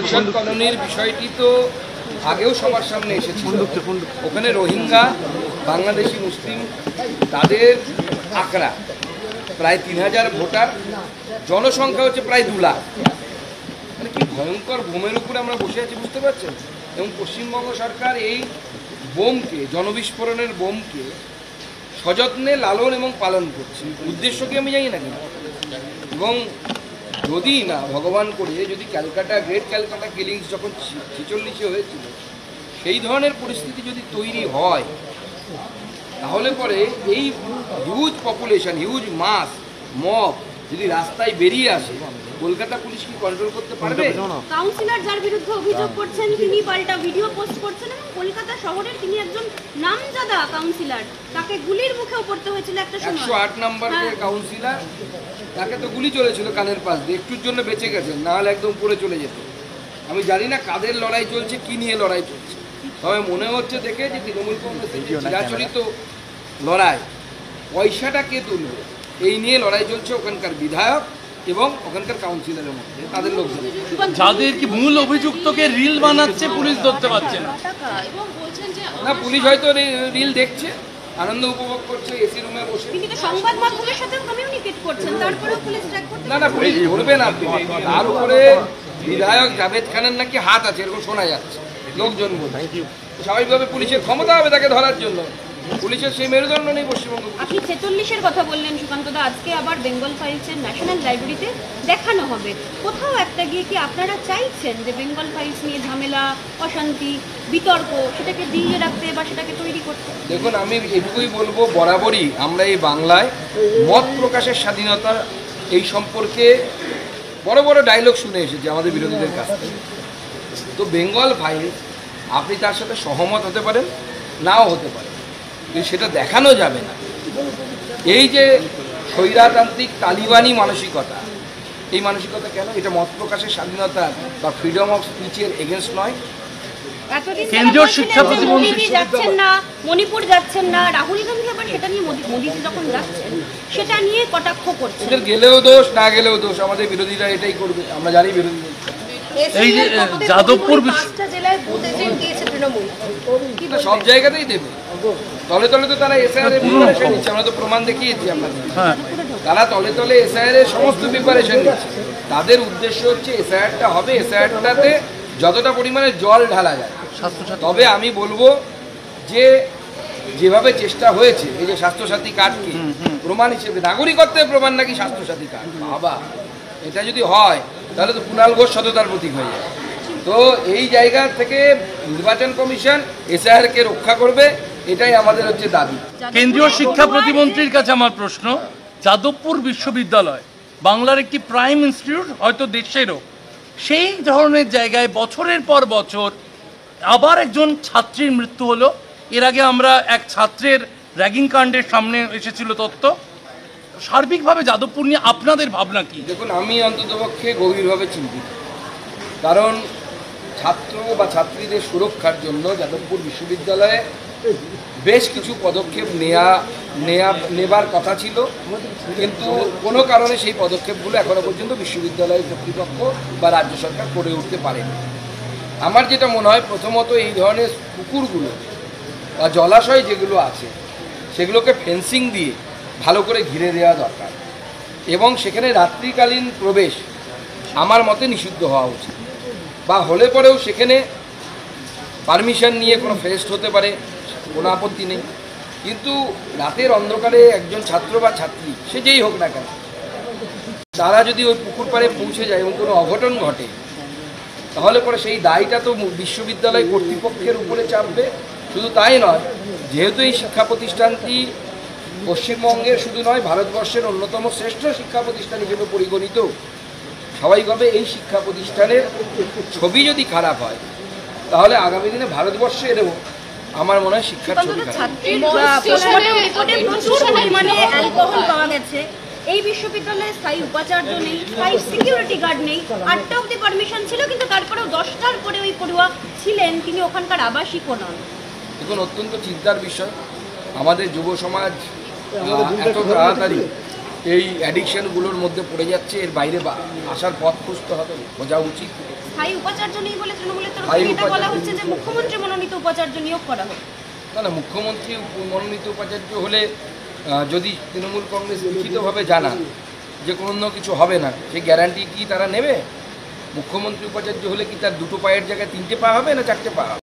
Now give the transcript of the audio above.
Mission কলোনির বিষয়টি তো আগেও সবার সামনে এসেছিল। ওখানে রোহিঙ্গা বাংলাদেশি মুসলিম তাদের আঁকড়া প্রায় 3000 ভোটার, জনসংখ্যা হচ্ছে প্রায় 2 লাখ। মানে কি ভয়ঙ্কর বোমের উপরে আমরা বসে আছি বুঝতে পারছেন। এবং পশ্চিমবঙ্গ সরকার এই বোমকে, জনবিস্ফোরণের বোমকে সযত্নে লালন এবং পালন করছে। উদ্দেশ্য কি আমি জানি না, এবং যদি না ভগবান করে যদি ক্যালকাটা গ্রেট ক্যালকাটা কিলিংস যখন 46-এ হয়েছিল সেই ধরনের পরিস্থিতি যদি তৈরি হয়, তাহলে পরে এই হিউজ পপুলেশন, হিউজ মাস মব যদি রাস্তায় বেরিয়ে আসে, কলকাতা পুলিশ কি কন্ট্রোল করতে পারবে? কাউন্সিলর যার বিরুদ্ধে অভিযোগ করছেন তিনি পাল্টা ভিডিও পোস্ট করছেন এবং কলকাতা শহরের তিনি একজন নামজাদা কাউন্সিলর, তাকে গুলির মুখেও পড়তে হয়েছিল একটা সময়। 108 নম্বরের কাউন্সিলর, তাকে তো গুলি চলেছিল কানের পাশ দিয়ে, একটুর জন্য বেঁচে গেছেন, না হলে একদম পড়ে চলে যেত। আমি জানি না কাদের লড়াই চলছে, কি নিয়ে লড়াই চলছে, তবে মনে হচ্ছে দেখে যে তৃণমূল কংগ্রেসের চিরাচরিত লড়াই, পয়সাটা কে তুলবে এই নিয়ে লড়াই চলছে ওখানকার বিধায়ক এবং ওখানকার কাউন্সিলরের মধ্যে, তাদের লোকজন যাদের কি মূল অভিযুক্তকে রিল বানাচ্ছে পুলিশ ধরতে পারছে না। না, পুলিশ হয়তো রিল দেখছে, আনন্দ উপভোগ করছে এসি রুমে বসে। তিনি তো সংবাদ মাধ্যমের সাথে কমিউনিকেট করছেন, তারপরেও পুলিশ ট্র্যাক করতে না পুলিশ ধরবে না। তার উপরে বিধায়ক জাভেদ খানের নাকি হাত আছে এরকম শোনা যাচ্ছে, লোকজন বলে। স্বাভাবিকভাবে পুলিশের ক্ষমতা হবে তাকে ধরার জন্য, পুলিশের সেই মেরুদণ্ড নেই পশ্চিমবঙ্গ। আপনি 46-এর কথা বললেন সুকান্তদা, আজকে আবার বেঙ্গল ফাইলসের ন্যাশনাল লাইব্রেরিতে দেখানো হবে। কোথাও একটা গিয়ে কি আপনারা চাইছেন যে বেঙ্গল ফাইলস নিয়ে ঝামেলা, অশান্তি, বিতর্ক সেটাকে দিয়ে রাখতে বা সেটাকে তৈরি করতে? দেখুন, আমি এটুকুই বলবো, বরাবরই আমরা এই বাংলায় মত প্রকাশের স্বাধীনতা এই সম্পর্কে বড় বড় ডায়লগ শুনে এসেছি আমাদের বিরোধীদের কাছ থেকে। তো বেঙ্গল ফাইলস আপনি তার সাথে সহমত হতে পারেন, নাও হতে পারেন, কিন্তু সেটা দেখানো যাবে না। এই যে স্বৈরতান্ত্রিক তালিবানি মানসিকতা, এই মানসিকতা কেন? এটা মত প্রকাশের স্বাধীনতা বা ফ্রিডম অফ স্পিচের এগেনস্ট নয়। কেন্দ্রীয় শিক্ষা প্রতিমন্ত্রী যাচ্ছেন না, মণিপুর যাচ্ছেন না, রাহুল গান্ধী আবার সেটা নিয়ে মোদীজি যখন যাচ্ছেন সেটা নিয়ে কটাক্ষ করছেন। এদের গেলেও দোষ, না গেলেও দোষ, আমাদের বিরোধীরা এটাই করবে, আমরা জানি বিরোধীরা। এই যে যাদবপুর জেলায় বুথ এজেন্ট দিয়েছে তৃণমূল, সব জায়গাতেই দেবে। তলে তলে তো তারা এসআইআর এর প্রিপারেশন নিচ্ছে, আমরা তো প্রমাণ দেখিয়েছি আপনাদের। তারা তলে তলে এসআইআর এর সমস্ত প্রিপারেশন নিচ্ছে। তাদের উদ্দেশ্য হচ্ছে এসআইআরটা হবে, এসআইআরটাতে যতটা পরিমাণে জল ঢালা যায়। তবে আমি বলবো যে যেভাবে চেষ্টা হয়েছে, এই যে স্বাস্থ্যসাথী কার্ডকে প্রমাণ হিসেবে, নাগরিকত্বের প্রমাণ নাকি স্বাস্থ্যসাথী কার্ড, বাবা এটা যদি হয় তাহলে তো কুণাল ঘোষ সততার প্রতীক হয়ে যায়। তো এই জায়গা থেকে নির্বাচন কমিশন এসআইআরকে রক্ষা করবে, এটাই আমাদের হচ্ছে দাবি। কেন্দ্রীয় শিক্ষা প্রতিমন্ত্রীর কাছে আমার প্রশ্ন, যাদবপুর বিশ্ববিদ্যালয় বাংলার একটি প্রাইম ইনস্টিটিউট, হয়তো দেশেরও, সেই ধরনের জায়গায় বছরের পর বছর আবার একজন ছাত্রীর মৃত্যু হলো। এর আগে আমরা এক ছাত্রের র্যাগিং কাণ্ডের সামনে এসেছিল তথ্য। সার্বিকভাবে যাদবপুর নিয়ে আপনাদের ভাবনা কি? দেখুন, আমি অন্ততপক্ষে গভীরভাবে চিন্তিত, কারণ ছাত্র বা ছাত্রীদের সুরক্ষার জন্য যাদবপুর বিশ্ববিদ্যালয়ে বেশ কিছু পদক্ষেপ নেবার কথা ছিল, কিন্তু কোনো কারণে সেই পদক্ষেপগুলো এখনো পর্যন্ত বিশ্ববিদ্যালয়ের কর্তৃপক্ষ বা রাজ্য সরকার করে উঠতে পারেনি। আমার যেটা মনে হয়, প্রথমত এই ধরনের পুকুরগুলো বা জলাশয় যেগুলো আছে সেগুলোকে ফেন্সিং দিয়ে ভালো করে ঘিরে দেওয়া দরকার, এবং সেখানে রাত্রিকালীন প্রবেশ আমার মতে নিষিদ্ধ হওয়া উচিত, বা হলে পরেও সেখানে পারমিশন নিয়ে কোনো ফেস্ট হতে পারে, কোনো আপত্তি নেই। কিন্তু রাতের অন্ধকারে একজন ছাত্র বা ছাত্রী, সে যেই হোক না কেন, তারা যদি ওই পুকুর পাড়ে পৌঁছে যায় এবং কোনো অঘটন ঘটে, তাহলে পরে সেই দায়টা তো বিশ্ববিদ্যালয় কর্তৃপক্ষের উপরে চাপবে। শুধু তাই নয়, যেহেতু এই শিক্ষা প্রতিষ্ঠানটি পশ্চিমবঙ্গের শুধু নয়, ভারতবর্ষের অন্যতম শ্রেষ্ঠ শিক্ষা প্রতিষ্ঠান হিসেবে পরিগণিত, স্বাভাবিকভাবে এই শিক্ষা প্রতিষ্ঠানের ছবি যদি খারাপ হয়, তাহলে আগামী দিনে ভারতবর্ষেরও আমার মনে হয় শিক্ষার ছবি খারাপ। এই বিশ্ববিদ্যালয়ে স্থায়ী উপাচার্য নেই, স্থায়ী সিকিউরিটি গার্ড নেই, 8টা অবধি পারমিশন ছিল, কিন্তু তারপরেও 10টার পরে ওই পড়ুয়া ছিলেন, তিনি ওখানকার আবাসিকও নন। এখন অত্যন্ত চিন্তার বিষয়, আমাদের যুব সমাজ এত তাড়াতাড়ি এই অ্যাডিকশনগুলোর মধ্যে পড়ে যাচ্ছে, এর বাইরে আসার পথ খুঁজতে হবে, বোঝা উচিত। স্থায়ী উপাচার্য নেই বলে তৃণমূলের তরফ স্থায়ী থেকে এটা বলা উপাচার্য হচ্ছে যে মুখ্যমন্ত্রী মনোনীত উপাচার্য নিয়োগ করা হোক। না না, মুখ্যমন্ত্রী মনোনীত উপাচার্য হলে যদি তৃণমূল কংগ্রেস লিখিতভাবে জানান যে কোনো কিছু হবে না, সেই গ্যারান্টি কি তারা নেবে? মুখ্যমন্ত্রী উপাচার্য হলে কি তার দুটো পায়ের জায়গায় তিনটে পা হবে না চারটে পা হবে?